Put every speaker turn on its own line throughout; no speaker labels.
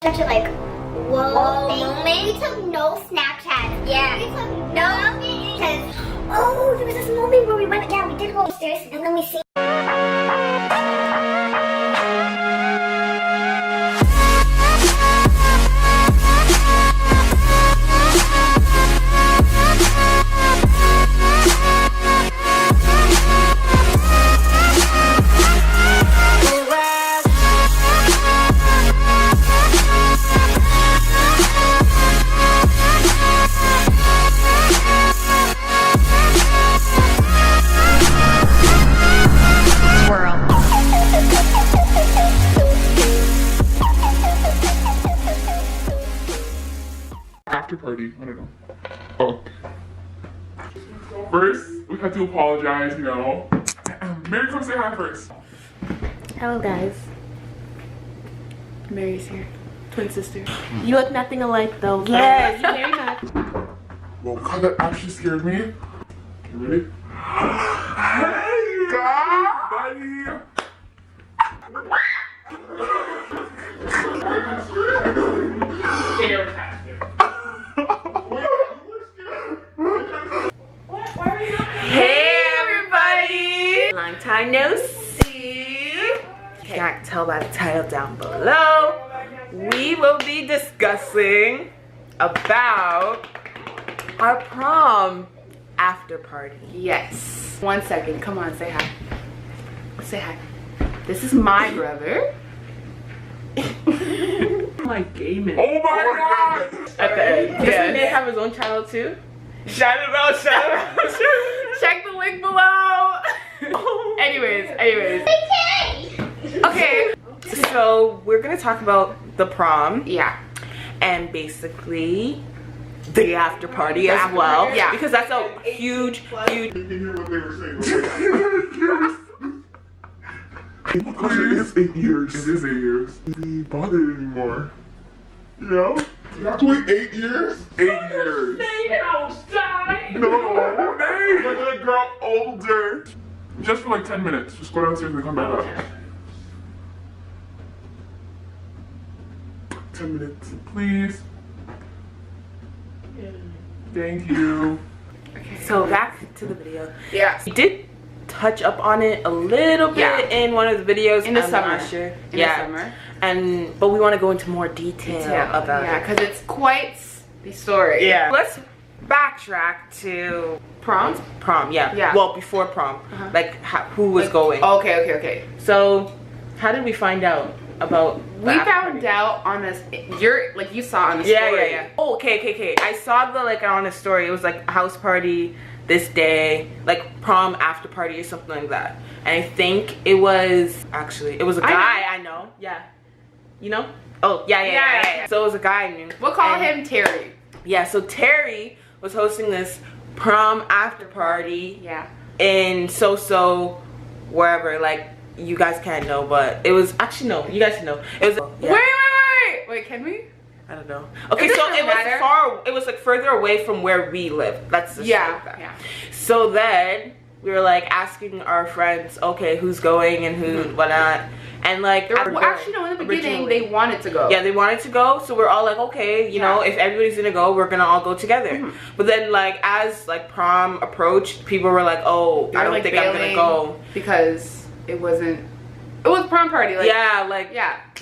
Such a like, whoa moment. We took no Snapchats. Yeah. We took no because, oh, there was this moment where we went, yeah, we did go upstairs and then we see.
After party, I don't know. Oh. First, we have to apologize, you know. Mary, come say hi first.
Hello guys. Mary's here. Twin sister. You look nothing alike though. Yes, you very much.
Well, God, that actually scared me. You ready? Hey, God, buddy.
Hey everybody! Long time no see. Can't tell by the title down below. We will be discussing about our prom after party. Yes. 1 second. Come on, say hi. Say hi. This is my brother. Like gaming.
Oh my God!
At the end. Does he may have his own channel too? Shout it out, shout it out. Check the link below. anyways. Okay. So we're gonna talk about the prom. Yeah. And basically the after party as well. Yeah. Because that's a huge.
You can hear what they were saying. Because it is 8 years. It is 8 years. It ain't bothered anymore. You know? You have to wait 8 years? 8 years.
They outside.
No, they let that girl older. Just for like 10 minutes. Just go downstairs and come back up. 10 minutes, please. Thank you.
Okay. So back to the video. Yeah. We did touch up on it a little bit in one of the videos in the summer. Sure. In the summer. But we want to go into more detail about it because it's quite the story. Yeah. Let's backtrack to prom. Prom, yeah. Well, before prom, like who was going. Okay. So, how did we find out about? We found out on this. You saw on the story. Yeah. Oh, okay. I saw the on the story. It was like a house party this day, like prom after party or something like that. And I think it was a guy I know. Yeah. You know? Oh, yeah. So it was a guy I knew. We'll call him Terry. Yeah, so Terry was hosting this prom after party. Yeah. In so wherever, like you guys can't know, but it was actually no, you guys know. It was Wait, can we? I don't know. Okay, so it was like further away from where we live. That's the yeah. So then we were like asking our friends, okay, who's going and who whatnot. And like actually no, in the beginning they wanted to go. Yeah, they wanted to go, so we're all like, okay, you know, if everybody's gonna go, we're gonna all go together. But then like as like prom approached, people were like, oh, I don't think I'm gonna go because it was prom party, they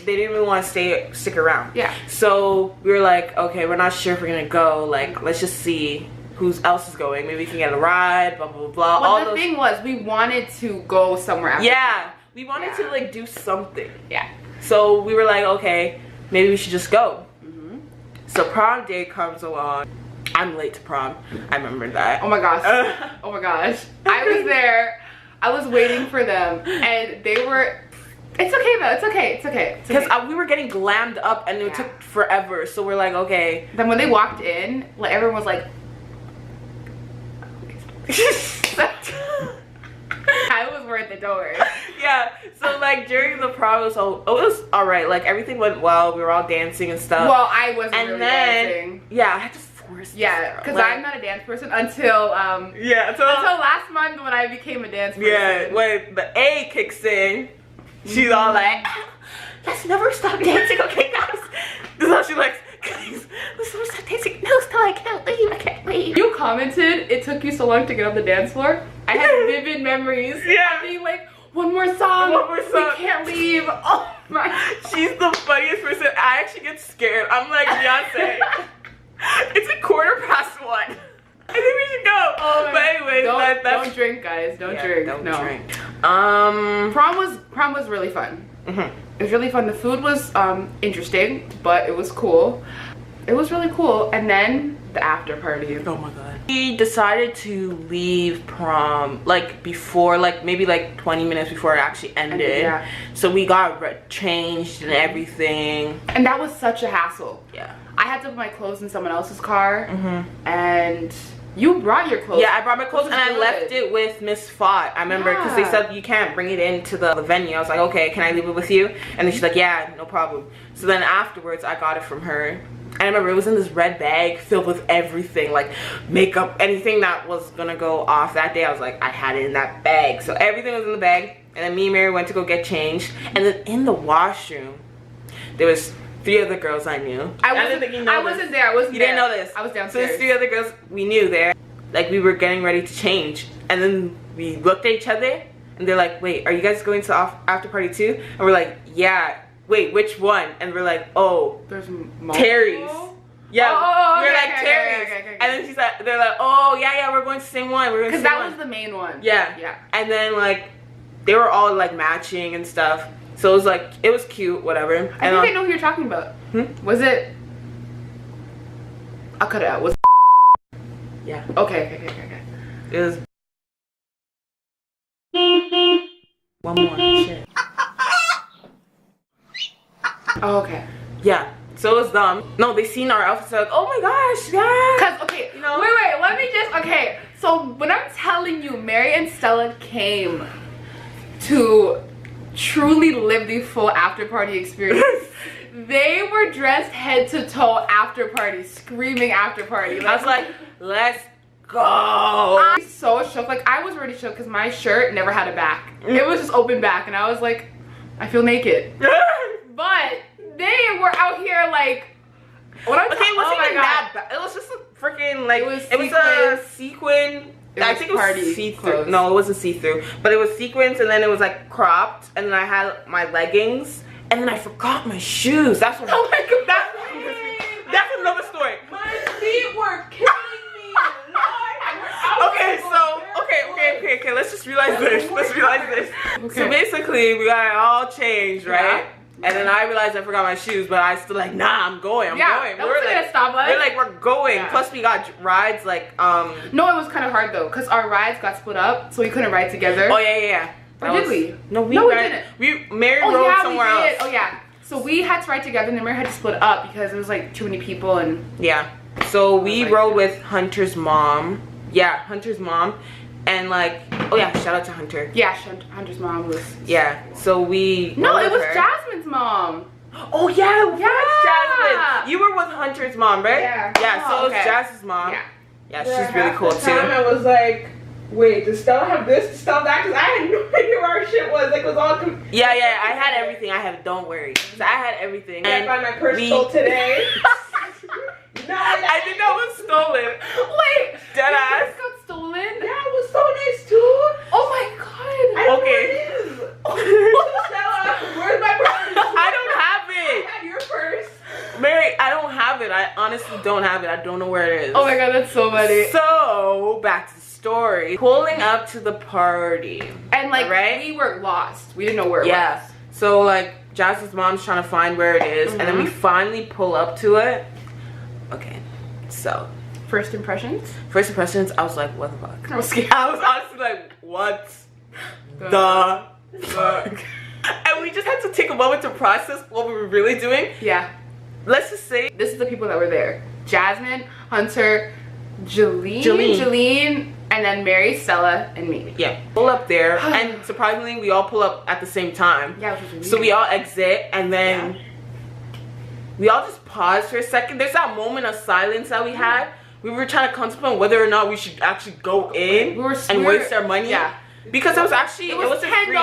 didn't even want to stick around. Yeah. So we were like, okay, we're not sure if we're gonna go, like let's just see who else is going. Maybe we can get a ride, blah blah blah. Well, the thing was we wanted to go somewhere after. Yeah. We wanted to like do something. Yeah. So we were like, okay, maybe we should just go. So prom day comes along. I'm late to prom. I remember that. Oh my gosh. Oh my gosh. I was there. I was waiting for them and they were, it's okay though, it's okay. Because we were getting glammed up and it took forever. So we're like, okay. Then when they walked in, like everyone was like, I was right at the door. Yeah, so like during the prom it was alright, like everything went well, we were all dancing and stuff. Well, I wasn't really dancing. Yeah, I had to force it. Yeah, because I'm not a dance person until until last month when I became a dance person. Yeah, when the A kicks in, she's all like, let's never stop dancing, okay guys?
commented, it took you so long to get on the dance floor. I had vivid memories.
Yeah.
Of being like, one more song. We can't leave. Oh my.
She's the funniest person. I actually get scared. I'm like, Beyonce, it's 1:15. I think we should go.
Oh,
but anyways,
don't drink, guys. Don't drink.
Don't
no.
drink.
Prom was really fun. It was really fun. The food was interesting, but it was cool. It was really cool. And then the after party.
Oh my god. We decided to leave prom like before, like maybe like 20 minutes before it actually ended.
Yeah.
So we got changed and everything.
And that was such a hassle.
Yeah.
I had to put my clothes in someone else's car. And you brought your clothes.
Yeah, I brought my clothes and I left it with Miss Fott. I remember because they said you can't bring it into the venue. I was like, okay, can I leave it with you? And then she's like, yeah, no problem. So then afterwards, I got it from her. And I remember it was in this red bag filled with everything, like makeup, anything that was gonna go off that day. I was like, I had it in that bag. So everything was in the bag. And then me and Mary went to go get changed. And then in the washroom, there was 3 other girls I knew.
I wasn't there.
You didn't know this.
I was downstairs.
So there's 3 other girls we knew there. Like we were getting ready to change. And then we looked at each other and they're like, wait, are you guys going to after party too? And we're like, yeah. Wait, which one? And we're like, oh,
there's multiple?
Terry's. Yeah, we're
okay,
like Terry's.
okay.
And then she's like, they're like, oh yeah, we're going to the same one. We're going to the same one.
Because that was the main one.
Yeah. And then like, they were all like matching and stuff. So it was like, it was cute, whatever.
I think I know who you're talking about. Was it? I'll cut it out. Was it?
Yeah.
Okay.
It was. One more. Shit.
Oh, okay.
Yeah. So it was them. No, they seen our outfits. They're like, oh my gosh, yeah.
Cause okay, you know. Wait. Let me just. Okay. So when I'm telling you, Mary and Stella came to truly live the full after party experience. They were dressed head to toe after party, screaming after party.
I was like, let's go.
I was so shook. Like I was already shook because my shirt never had a back. It was just open back, and I was like, I feel naked. But they were out here like, what I'm
it wasn't even that bad. It was just a freaking like, it was a sequin. I think it was see-through. No, it wasn't see-through, but it was sequins, and then it was like cropped, and then I had my leggings, and then I forgot my shoes. That's what.
Oh my god,
that's another story.
My feet were killing me.
Okay, so okay. Let's just realize this. Okay. So basically, we got it all changed, right? Yeah. And then I realized I forgot my shoes, but I still like, nah, I'm going. I'm going.
We're like, gonna stop us.
We're going. Yeah. Plus we got rides like
No, it was kind of hard though, cause our rides got split up, so we couldn't ride together.
Oh yeah.
Or did we?
No, we didn't. Mary rode somewhere else.
Oh yeah. So we had to ride together, and then Mary had to split up because it was like too many people and.
Yeah. So we rode with Hunter's mom. Yeah, Hunter's mom. And like, oh yeah, shout out to Hunter.
Yeah, Hunter's mom was.
Yeah, so we.
No, it was Jasmine's mom.
Oh yeah, it was Jasmine. You were with Hunter's mom, right?
Yeah.
Yeah, so it was Jasmine's mom. Yeah, she's really cool too.
I was like, wait, does Stella have this? Does Stella that? Because I had no idea where our shit was. Like, it was all.
Yeah, I had everything. Don't worry. So I had everything.
I find my purse stole today.
No, I think that was stolen.
Wait,
deadass.
Got stolen?
Yeah, it was so nice too.
Oh my god.
Okay.
Stella, where's my purse?
I don't have it.
I have your purse.
Mary, I don't have it. I honestly don't have it. I don't know where it is.
Oh my god, that's so funny.
So back to the story. Pulling up to the party.
And like, we were lost. We didn't know where it was.
Yeah. So like, Jasmine's mom's trying to find where it is, and then we finally pull up to it. Okay, so
first impressions,
I was like, what the fuck?
I was scared.
I was honestly like, what the fuck? And we just had to take a moment to process what we were really doing.
Yeah.
Let's just say
this is the people that were there: Jasmine, Hunter, Jeline, and then Mary, Stella, and me.
Yeah. Pull up there, and surprisingly, we all pull up at the same time.
Yeah, which was weird.
So we all exit, and then we all just paused for a second. There's that moment of silence that we had. We were trying to contemplate whether or not we should actually go in and waste our money.
Yeah.
Because it was actually, it was $10. It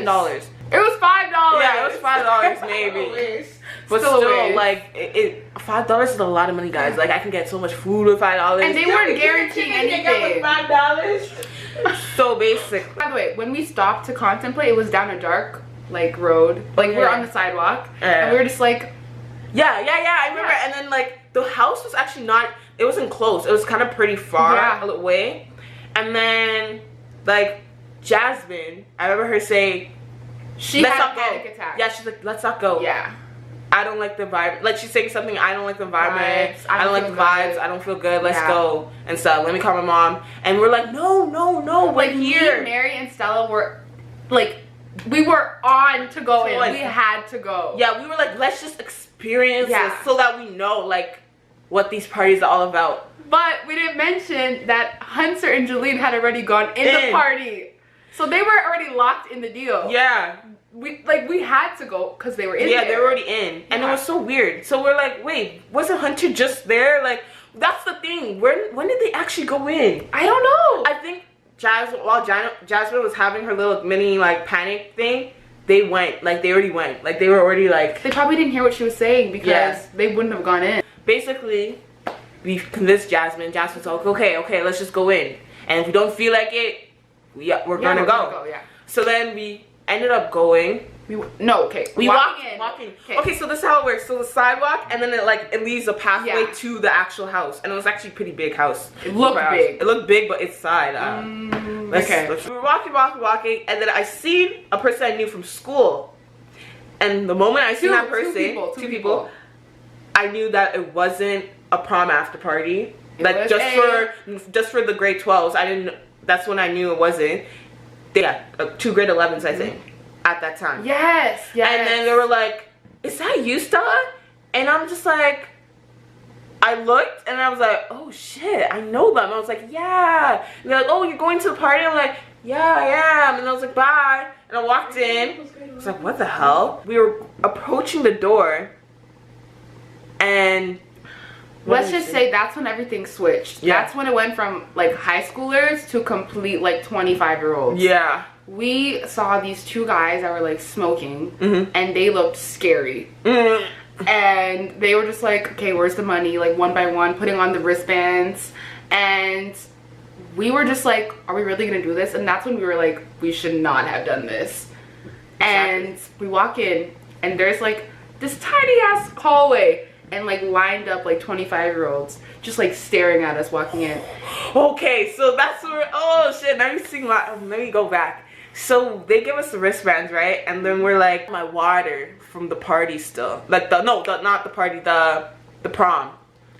was $10.
It was $5.
Yeah, it was $5 maybe. But still, like, $5 is a lot of money, guys. Like, I can get so much food with $5.
And they weren't guaranteeing anything.
$5.
So basic.
By the way, when we stopped to contemplate, it was down a dark, like, road. Like, we were on the sidewalk. And we were just like...
Yeah, I remember. And then, like, the house was actually not... It wasn't close. It was kind of pretty far away. And then, like, Jasmine, I remember her saying...
She had a panic attack.
Yeah, she's like, let's not go.
Yeah.
I don't like the vibe. Like, she's saying something, I don't like the environment. I don't like the vibes. I don't feel good. Let's go. And so, let me call my mom. And we're like, no,
like, here. Me, Mary, and Stella were, like, we were on to go in. Like, we had to go.
Yeah, we were like, let's just experience this so that we know, like, what these parties are all about.
But we didn't mention that Hunter and Jolene had already gone in the party. So they were already locked in the deal.
Yeah.
We had to go because they were in there.
Yeah, they were already in. And it was so weird. So we're like, wait, wasn't Hunter just there? Like, that's the thing. When did they actually go in?
I don't know.
I think while Jasmine was having her little mini, like, panic thing, they went. Like, they already went. Like, they were already, like...
They probably didn't hear what she was saying because they wouldn't have gone in.
Basically, we convinced Jasmine. Jasmine's like, okay, let's just go in. And if we don't feel like it, we're gonna go. So then we ended up going. We walking. Okay, so this is how it works. So the sidewalk, and then it leaves a pathway to the actual house, and it was actually a pretty big house.
It looked big.
It looked big, but it's side. We were walking, and then I seen a person I knew from school, and the moment I seen that person, two people, I knew that it wasn't a prom after party. Like just for the grade 12s, I didn't. That's when I knew it wasn't. Yeah, 2 grade 11s, I think, at that time.
Yes.
And then they were like, is that you, Stella? And I'm just like, I looked and I was like, oh shit, I know them. I was like, yeah. And they're like, oh, you're going to the party? I'm like, yeah, I am. And I was like, bye. And I walked in. I was like, what the hell? We were approaching the door and...
Let's just say that's when everything switched. Yeah. That's when it went from, like, high schoolers to complete, like, 25-year-olds.
Yeah.
We saw these 2 guys that were, like, smoking, and they looked scary. And they were just like, okay, where's the money? Like, one by one, putting on the wristbands. And we were just like, are we really gonna do this? And that's when we were like, we should not have done this. Exactly. And we walk in, and there's, like, this tiny-ass hallway. And, like, lined up, like, 25-year-olds just, like, staring at us walking in.
Okay, so that's where, oh shit, let me go back. So they give us the wristbands, right? And then we're like, my water from the party still. Like, not the party, the prom.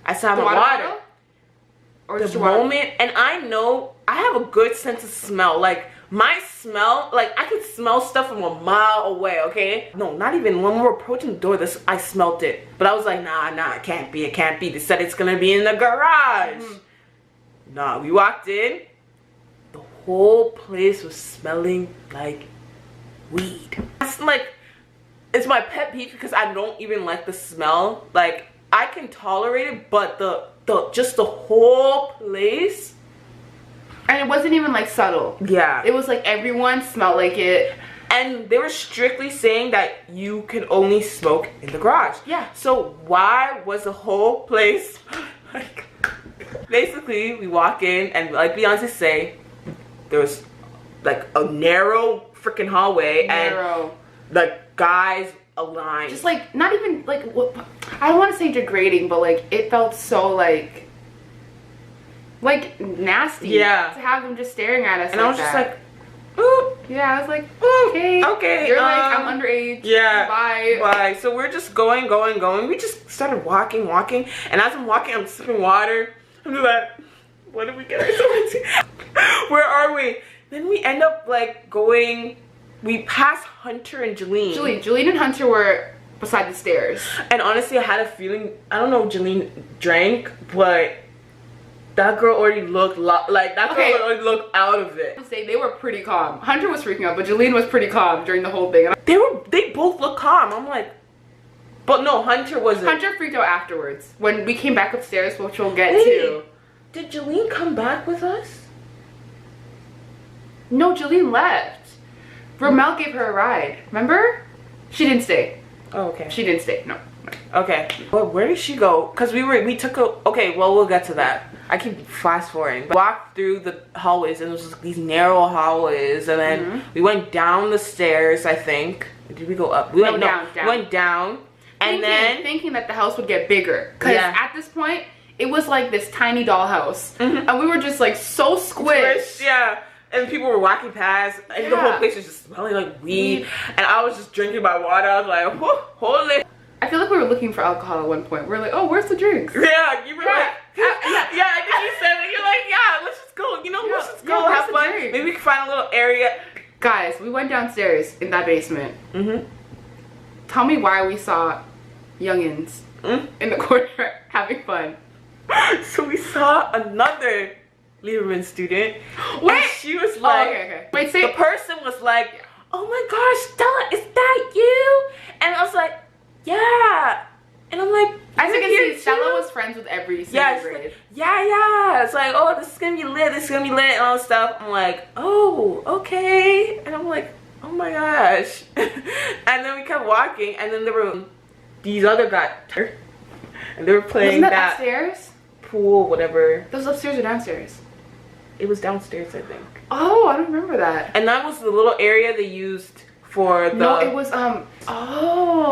I still have my water. Or the moment, and I know, I have a good sense of smell. Like, my smell, like, I could smell stuff from a mile away, okay? No, not even when we were approaching the door, I smelled it. But I was like, nah, it can't be. They said it's gonna be in the garage. Nah, we walked in. The whole place was smelling like weed. That's like, it's my pet peeve because I don't even like the smell. Like, I can tolerate it, but just the whole place.
And it wasn't even, like, subtle. Yeah. It was like everyone smelled like it.
And they were strictly saying that you can only smoke in the garage. Yeah. So why was the whole place like... Basically, we walk in and, like Beyonce say, there was, like, a narrow freaking hallway. And the guys aligned.
Just, like, not even, like, I don't want to say degrading, but, like, it felt so, like nasty. Yeah. To have them just staring at us.
And I was just like, ooh.
Yeah, I was like, okay. You're like, I'm underage.
Yeah.
Bye.
So we're just going. We just started walking. And as I'm walking, I'm sipping water. I'm just like, what did we get ourselves into? Where are we? Then we end up, like, going, we passed Hunter and Jolene.
Jolene and Hunter were beside the stairs.
And honestly, I had a feeling, I don't know if Jolene drank, but that girl already looked already looked out of it.
I would say they were pretty calm. Hunter was freaking out, but Jolene was pretty calm during the whole thing.
They both looked calm. I'm like, but no, Hunter wasn't.
Hunter freaked out afterwards when we came back upstairs, which we'll get to.
Did Jolene come back with us?
No, Jolene left. Romel gave her a ride. Remember? She didn't stay.
Oh, okay.
She didn't stay. No.
Okay. But where did she go? Because we took a, okay, well, we'll get to that. I keep fast forwarding. But walked through the hallways, and it was just these narrow hallways, and then we went down the stairs, I think. Did we go up? We went down. We went down. And then
thinking that the house would get bigger. Because at this point, it was like this tiny dollhouse. And we were just like so squished.
Yeah. And people were walking past, and the whole place was just smelling like weed. And I was just drinking my water. I was like, holy.
I feel like we were looking for alcohol at one point. We were like, oh, where's the drinks?
Yeah, you were like, yeah, I think you said it. You're like, yeah, let's just go. You know, let's just go have fun.
Drink?
Maybe we can find a little area.
Guys, we went downstairs in that basement. Tell me why we saw youngins in the corner having fun.
So we saw another Lieberman student.
Wait,
and she was like,
okay. Wait, say
the person was like, oh my gosh, Stella, is that you? And I was like, yeah. And I'm like,
as you can see,
too?
Stella was friends with every single grade.
Like, yeah. It's like, oh, this is gonna be lit, and all this stuff. I'm like, oh, okay. And I'm like, oh my gosh. And then we kept walking, and then there were these other guys, and they were playing that
upstairs?
Pool, whatever.
That was upstairs or downstairs?
It was downstairs, I think.
Oh, I don't remember that.
And that was the little area they used for the...
No, it was, oh.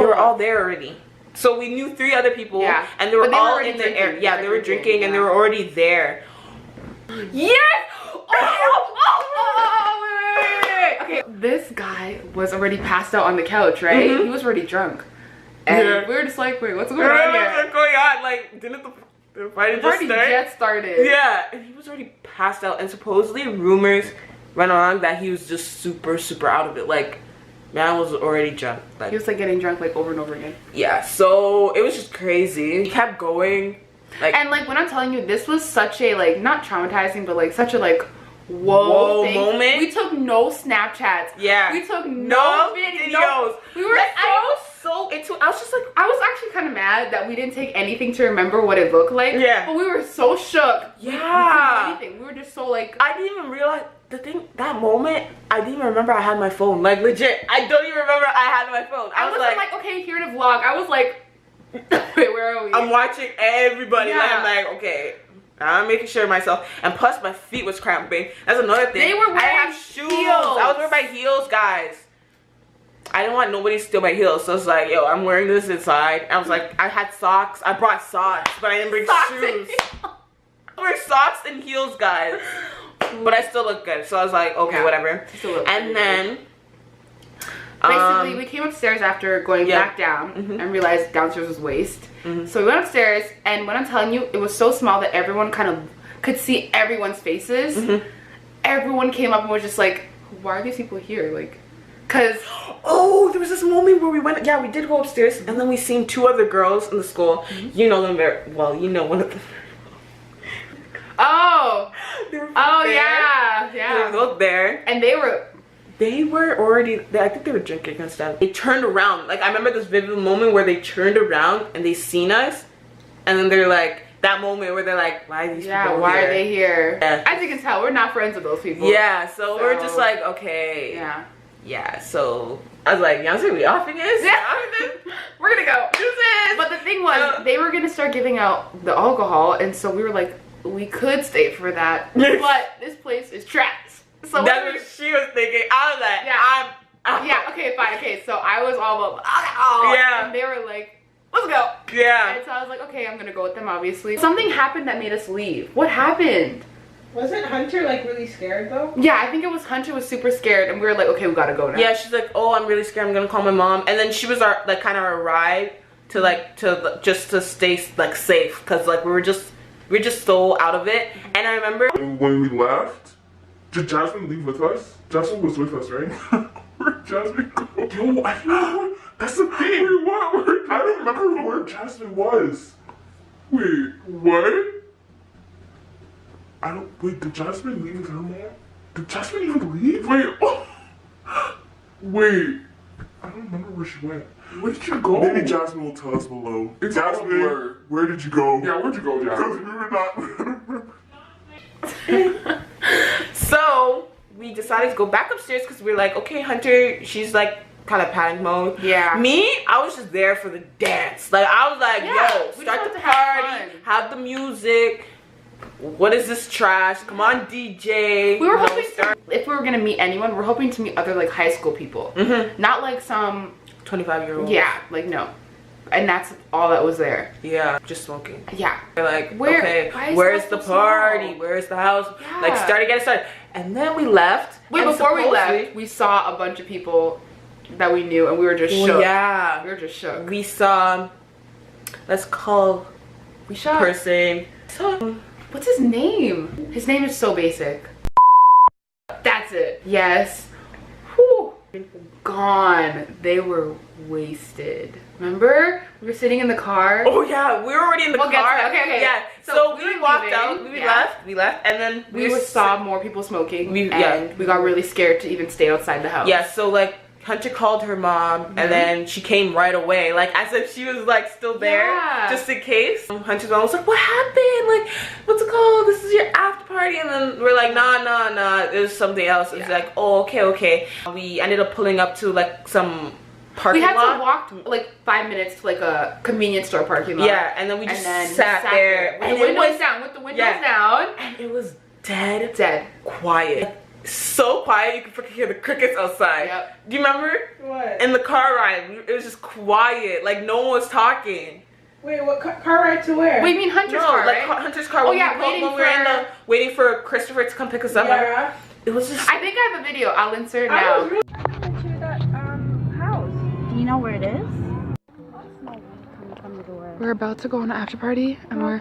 They were all there already. So we knew 3 other people. Yeah. And they were all in the area. Yeah, they were drinking and they were already there. Yes! Wait.
Okay, this guy was already passed out on the couch, right? He was already drunk. And we were just like, wait, what's going on here?
What's going on? Like, didn't the fight just
started?
Yeah, and he was already passed out. And supposedly rumors went on that he was just super out of it. Like, man was already drunk. Like,
he was like getting drunk like over and over again.
Yeah, so it was just crazy. He kept going. Like,
and like when I'm telling you, this was such a like, not traumatizing, but like such a like, whoa thing.
Moment.
We took no Snapchats.
Yeah.
We took no videos. We were so into it. I was just like, I was actually kind of mad that we didn't take anything to remember what it looked like. Yeah. But we were so shook.
Yeah.
We were just so like,
I didn't even realize the thing, that moment, I didn't even remember I had my phone. Like legit, I don't even remember I had my phone. I was like,
okay, here to vlog. I was like, wait, where are we?
I'm watching everybody. Like, I'm like, okay. I'm making sure of myself, and plus my feet was cramping. That's another thing.
They were wearing
I have shoes. I was wearing my heels, guys. I didn't want nobody to steal my heels, so it's like, yo, I'm wearing this inside. I was like, I had socks. I brought socks, but I didn't bring shoes. I wear socks and heels, guys. But I still look good, so I was like, okay, whatever. And then
basically, we came upstairs after going back down and realized downstairs was waste. So we went upstairs, and when I'm telling you, it was so small that everyone kind of could see everyone's faces. Everyone came up and was just like, why are these people here? Like, cause
there was this moment where we went, we did go upstairs, and then we seen 2 other girls in the school. You know them very well. You know one of them. They were
yeah.
They were both there,
and they were
already, I think they were drinking and stuff. They turned around. Like, I remember this vivid moment where they turned around and they seen us, and then they're like, that moment where they're like, why are these people here?
Why are they here?
Yeah.
As you can tell, we're not friends with those people.
Yeah, so we're just like, okay. Yeah, so I was like, Beyonce, we offing this?
We're gonna go. But the thing was, they were gonna start giving out the alcohol, and so we were like, we could stay for that, but this place is trash. So
that's what she was thinking. I was like,
okay, fine. Okay, so I was all about, and they were like, let's go. And so I was like, okay, I'm gonna go with them, obviously. Something happened that made us leave. What happened?
Wasn't Hunter like really scared though?
Yeah, I think it was Hunter was super scared, and we were like, okay, we gotta go now.
Yeah, she's like, oh, I'm really scared. I'm gonna call my mom. And then she was our like kind of our ride to just to stay like safe, cause like we were just so out of it. And I remember
when we left, did Jasmine leave with us? Jasmine was with us, right? Where'd Jasmine go? Yo, I don't know. That's the thing. Wait, what? I don't remember where Jasmine was. Wait, what? Wait, did Jasmine leave with her mom? Did Jasmine even leave? Wait, wait. I don't remember where she went. Where did you go? Maybe Jasmine will tell us below. It's Jasmine, where did you go? Yeah, where'd you go, Jasmine? We were not.
So we decided to go back upstairs because we were like, okay, Hunter, she's like kind of panic mode.
Yeah.
Me, I was just there for the dance. Like I was like, yo,
we
start
just
the
want to have
party,
fun.
have the music. What is this trash? Come on, DJ.
We were hoping if we were gonna meet anyone, we're hoping to meet other like high school people, not like some
25-year-olds.
Yeah, like no. And that's all that was there.
Yeah, just smoking.
Yeah.
They're like,
Where,
okay, where's the party? Where's the house?
Yeah.
Like, get started. And then we left.
Wait, before we left, we saw a bunch of people that we knew, and we were just shook.
Yeah.
We were just shook.
We saw, let's call person.
What's his name? His name is so basic. That's it. Yes. Whew. Gone. They were wasted. Remember? We were sitting in the car.
Oh yeah, we were already in the car.
Okay.
Yeah. So we walked out. We left, and then
we saw more people smoking. We got really scared to even stay outside the house.
Yeah. So like Hunter called her mom, and then she came right away, like as if she was like still there, just in case. Hunter's mom was like, "What happened? Like, what's it called? This is your after party." And then we're like, "Nah. It was something else." It's like, "Oh, okay." We ended up pulling up to like some parking lot.
We had to walk like 5 minutes to like a convenience store parking lot.
Yeah, and then we just sat there
with the windows down,
and it was dead quiet. So quiet you could freaking hear the crickets outside.
Yep.
Do you remember?
What?
In the car ride, it was just quiet. Like no one was talking.
Wait, what car ride to where?
Wait, you mean Hunter's car,
like
right?
Hunter's car.
Oh
when
yeah,
we were waiting for Christopher to come pick us up.
Yeah.
It was just.
I think I have a video. I'll insert it now.
I went to that house.
Do you know where it is?
We're about to go on an after party, and we're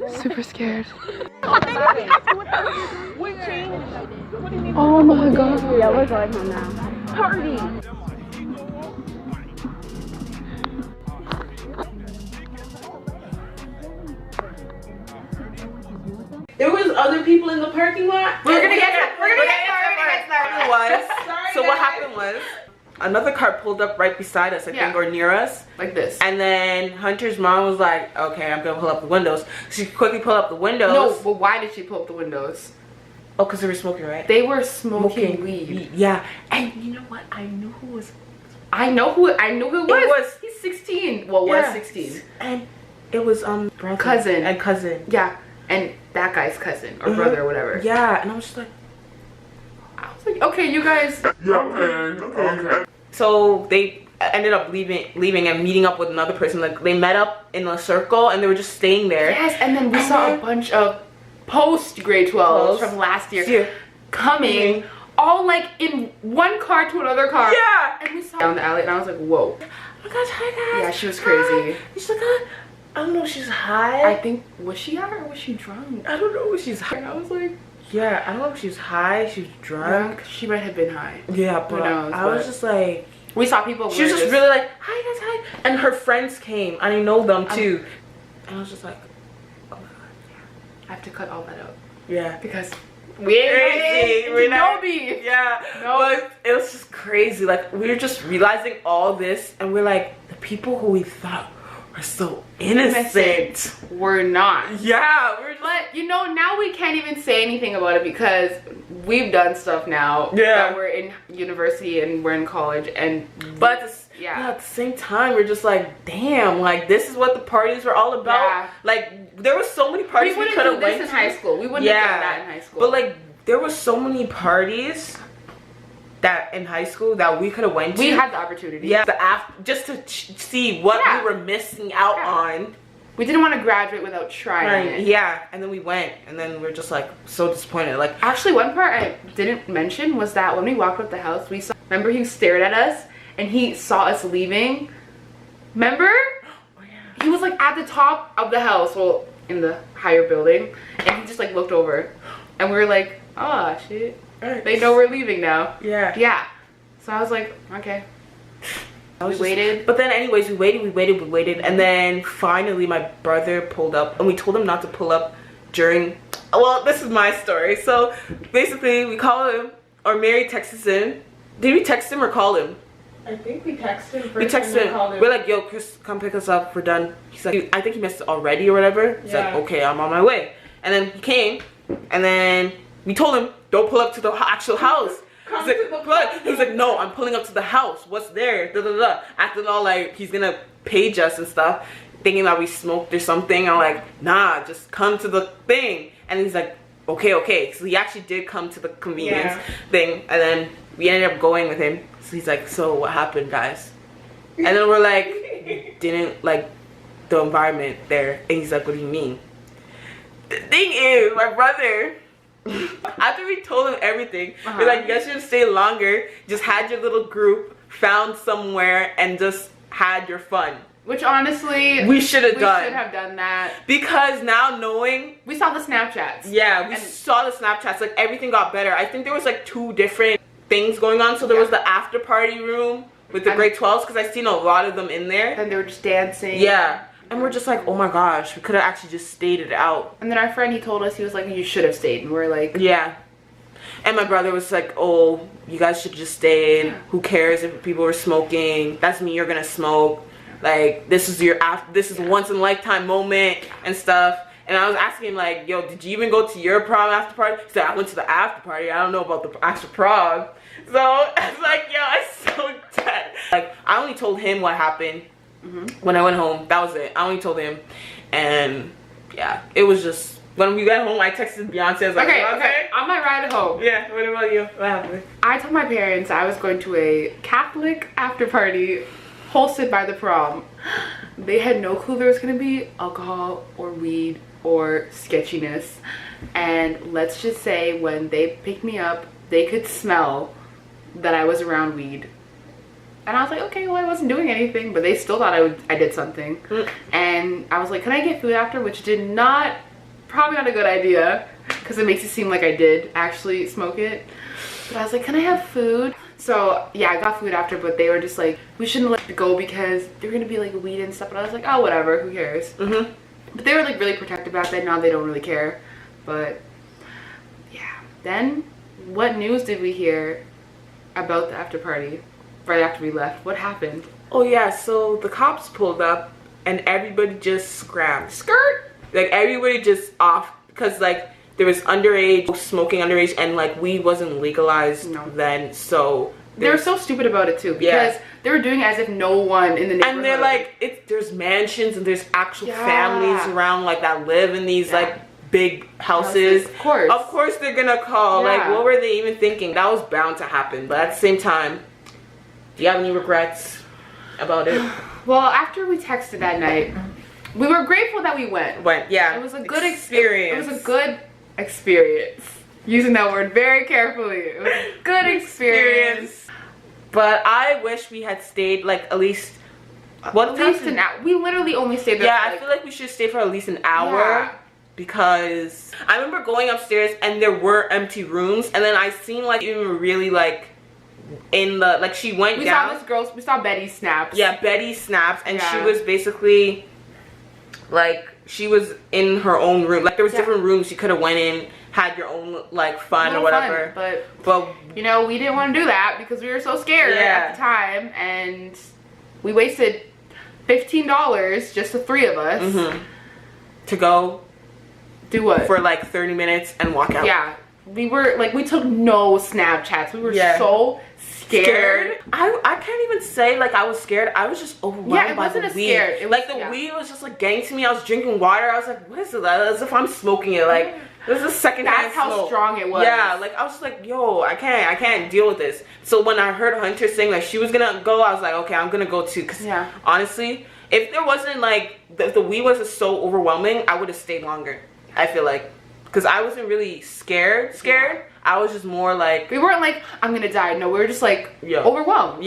super scared. Oh my god.
Yeah, we're going home now.
Party.
There was other people in the parking lot.
We're gonna get started.
So what happened was, another car pulled up right beside us, I think, or near us.
Like this.
And then Hunter's mom was like, okay, I'm gonna pull up the windows. She quickly pulled up the windows.
No, but why did she pull up the windows?
Oh, because they were smoking, right?
They were smoking weed.
Yeah. And you know what? I knew who was.
I know who it was.
It was.
He's 16. Well, was 16.
And it was cousin.
Yeah. And that guy's cousin or brother or whatever.
Yeah. And I was just like,
okay, you guys.
Yeah, okay.
So they ended up leaving and meeting up with another person. Like they met up in a circle and they were just staying there.
Yes, and then we saw a bunch of post grade 12s from last year coming, all like in one car to another car.
Yeah.
And we saw down the alley, and I was like, whoa.
Oh my gosh, hi guys.
Yeah, she was crazy.
She's like, I don't know if she's high.
I think, was she high or was she drunk?
I don't know if she's high.
And I was like,
yeah, I don't know if she's high, she's drunk.
She might have been high.
Yeah, but I was just like,
we saw people.
She was just really like, hi guys, hi. And her friends came, and I know them too. And I was just like, oh my god,
I have to cut all that out.
yeah,
Because we're not beef.
Yeah, no, but it was just crazy. Like we were just realizing all this, and we're like, the people who we thought were so innocent
were not.
Yeah,
but you know, now we can't even say anything about it because we've done stuff now.
Yeah,
that we're in university and we're in college, and
but at the same time, we're just like, damn, like this is what the parties were all about. Yeah. Like there were so many parties we could have went to
in high school. We wouldn't have done that in high school.
But like there were so many parties that in high school that we could have went to.
We had the opportunity.
Yeah, just to see what we were missing out on.
We didn't want to graduate without trying it.
Yeah, and then we went, and then we're just like so disappointed. Like
actually, one part I didn't mention was that when we walked up the house, we saw. Remember, he stared at us and he saw us leaving. Remember? Oh, yeah. He was like at the top of the house, well, in the higher building, and he just like looked over, and we were like, oh shit. They know we're leaving now.
Yeah.
Yeah. So I was like, okay. We waited.
But then anyways, we waited. And then finally my brother pulled up. And we told him not to pull up during... Well, this is my story. So basically, we call him, or Mary texts him. Did we text him or call him?
I think we texted him first.
We texted him. We're like, yo, Chris, come pick us up. We're done. He's like, I think he missed it already or whatever. He's like, okay, I'm on my way. And then he came. And then we told him, don't pull up to the actual house.
come
He's
to the
like, he was like, no, I'm pulling up to the house. What's there? Da, da, da. Acting all like he's gonna page us and stuff, thinking that we smoked or something. I'm like, nah, just come to the thing. And he's like, okay. So he actually did come to the convenience thing, and then we ended up going with him. So he's like, so what happened, guys? And then we're like, didn't like the environment there. And he's like, what do you mean? The thing is, my brother, after we told him everything, we're like, you guys should stay longer. Just had your little group, found somewhere, and just had your fun.
Which honestly,
we should have done.
We should have done that.
Because now knowing,
we saw the Snapchats.
Yeah, we saw the Snapchats. Like everything got better. I think there was like 2 different things going on. So there was the after party room with the grade 12s, because I seen a lot of them in there.
And they were just dancing.
Yeah. And we're just like, oh my gosh, we could have actually just stayed it out.
And then our friend, he told us, he was like, you should have stayed. And we're like,
yeah. And my brother was like, oh, you guys should just stay. Who cares if people were smoking? That's me, you're gonna smoke. Like, this is a once in a lifetime moment and stuff. And I was asking him like, yo, did you even go to your prom after party? He said, I went to the after party. I don't know about the actual prom. So I was like, yo, I'm so dead. Like, I only told him what happened when I went home. That was it. I only told him. And yeah, it was just, when we got home, I texted Beyonce. I was like,
okay. On my ride home.
Yeah, what about you? What happened?
I told my parents I was going to a Catholic after party hosted by the prom. They had no clue there was going to be alcohol or weed or sketchiness. And let's just say when they picked me up, they could smell that I was around weed. And I was like, okay, well, I wasn't doing anything, but they still thought I did something. And I was like, can I get food after? Which did not, probably not a good idea, because it makes it seem like I did actually smoke it. But I was like, can I have food? So yeah, I got food after, but they were just like, we shouldn't let it go because they're gonna be like weed and stuff. And I was like, oh, whatever, who cares? But they were like really protective about that. Now they don't really care. But yeah, then what news did we hear about the after party right after we left? What happened? Oh yeah, so the cops pulled up and everybody just scrammed. Skirt! Like everybody just off, because like there was underage, smoking underage, and like weed wasn't legalized then, so they were so stupid about it too, because they were doing it as if no one in the neighborhood. And they're like, there's mansions and there's actual families around like that live in these like big houses. Of course they're gonna call. Like, what were they even thinking? That was bound to happen. But at the same time, do you have any regrets about it? Well, after we texted that night, we were grateful that we went. Yeah. It was a good experience. It was a good experience. Using that word very carefully. It was a good experience. But I wish we had stayed like at least an hour. We literally only stayed there. Yeah, I feel like we should stay for at least an hour. Because I remember going upstairs and there were empty rooms, and then I seen like even really like in the like she went down. We saw this girl. We saw Betty snaps. Yeah, Betty snaps, and she was basically like she was in her own room. Like there was different rooms you could have went in, had your own like fun or whatever. But you know, we didn't want to do that because we were so scared at the time, and we wasted $15, just the 3 of us, to go do what for like 30 minutes and walk out. Yeah, we were like, we took no Snapchats. We were so scared. I can't even say like I was scared. I was just overwhelmed by the weed. It was, like the weed was just like getting to me. I was drinking water. I was like, what is it? As if I'm smoking it. Like this is secondhand. That's how strong it was. Yeah, like I was just like, yo, I can't deal with this. So when I heard Hunter saying like she was gonna go, I was like, okay, I'm gonna go too. Cause honestly, if there wasn't like the weed was so overwhelming, I would have stayed longer. I feel like, because I wasn't really scared. I was just more like, we weren't like, I'm gonna die. No, we were just like overwhelmed.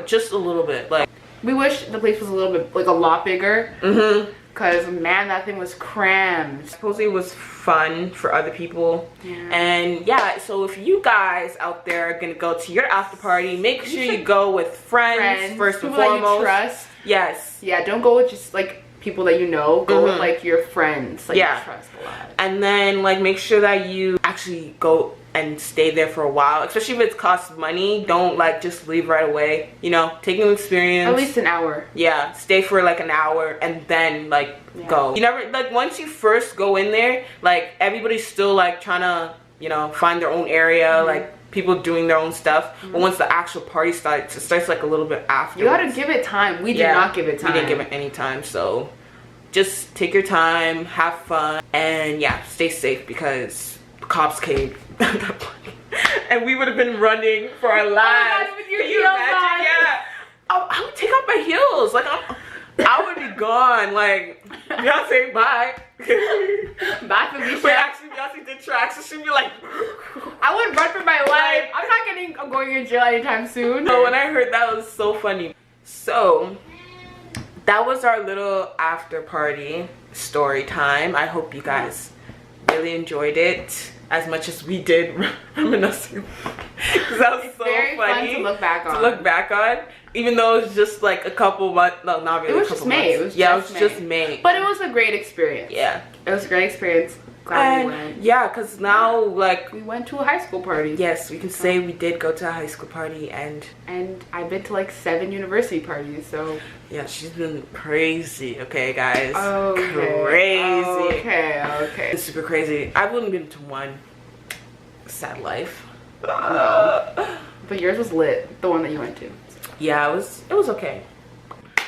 Just a little bit. Like, we wish the place was a little bit like a lot bigger. Because man, that thing was crammed. Supposedly it was fun for other people. And yeah, so if you guys out there are gonna go to your after party, make sure you go with friends first and foremost. That you trust. Yes. Yeah, don't go with just like people that you know. Go with like your friends, like you trust a lot. And then like make sure that you actually go and stay there for a while, especially if it costs money. Don't like just leave right away, you know, take an experience. At least an hour. Yeah, stay for like an hour and then like go. You never, like once you first go in there, like everybody's still like trying to, you know, find their own area, like
people doing their own stuff. But once the actual party starts, it starts like a little bit after.
You gotta give it time. We did not give it time.
We didn't give it any time. So just take your time, have fun, and yeah, stay safe because the cops came at that point. And we would have been running for our lives.
Oh my God, with your heels on.
Yeah. I would take off my heels. Like I would be gone. Like Beyonce, bye.
Bye, Felicia.
But actually, Beyonce did tracks, so she'd be like,
I would run for my life. I'm going in jail anytime soon.
So when I heard that, it was so funny. So that was our little after party story time. I hope you guys really enjoyed it as much as we did reminiscing. Because that was so
very
funny
fun to look back on.
Even though it was just like a couple months, no, not really.
It was just May. It was
just May.
But it was a great experience.
Yeah,
it was a great experience. Glad we went.
Yeah, because now like
we went to a high school party.
Yes, we can say we did go to a high school party, and
I've been to like 7 university parties. So
yeah, she's been crazy. Okay, guys.
Okay.
Crazy.
Okay.
It's super crazy. I've only been to one. Sad life.
No. But yours was lit. The one that you went to.
Yeah, it was okay.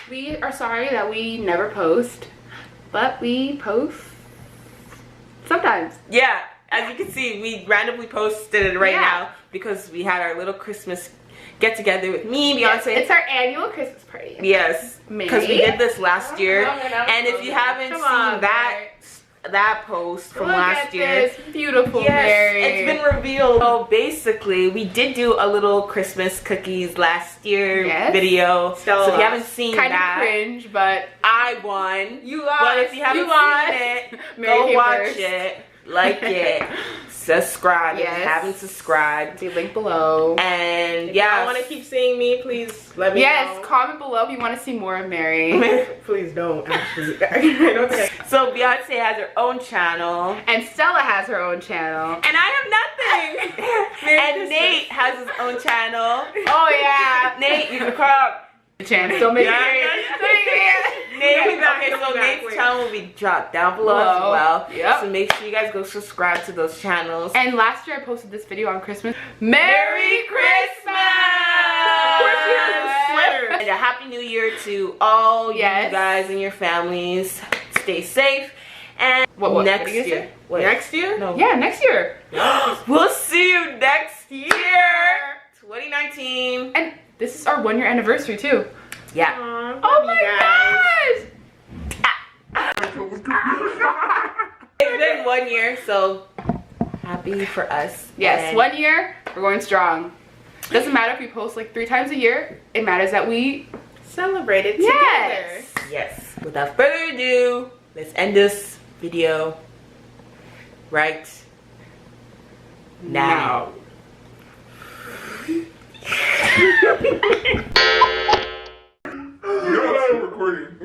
We are sorry that we never post, but we post sometimes.
Yeah, as you can see, we randomly posted it right now because we had our little Christmas get together with me, Beyonce.
Yes, it's our annual Christmas party.
Yes, because we did this last year, and if you haven't seen that post from last year,
this beautiful Mary.
It's been revealed. So basically, we did do a little Christmas cookies last year video. So if you haven't seen
kind
that,
of cringe, but
I won.
You lost.
But if you haven't seen it, go watch it, like it, subscribe if you haven't subscribed.
The link below.
And
if y'all want to keep seeing me, please let me know.
Yes, comment below if you want to see more of Mary.
Please don't, actually.
So Beyonce has her own channel.
And Stella has her own channel.
And I have nothing. And Nate has his own channel.
Oh yeah.
Nate, you can come.
Channel. Don't make
Nate, okay, so Nate's channel will be dropped down below as well.
Yep.
So make sure you guys go subscribe to those channels.
And last year I posted this video on Christmas. Merry Christmas!
Of course she has a sweater. And a Happy New Year to all you guys and your families. Stay safe. And
what
next year?
What?
Next year?
No.
Yeah, next year.
We'll see you next year. 2019.
And this is our 1-year anniversary too.
Yeah.
Oh my gosh!
It's been 1 year, so happy for us.
Yes,
and
1 year, we're going strong. Doesn't matter if we post like 3 times a year. It matters that we
celebrate it together.
Yes. Without further ado, let's end this video right now.
You're not recording.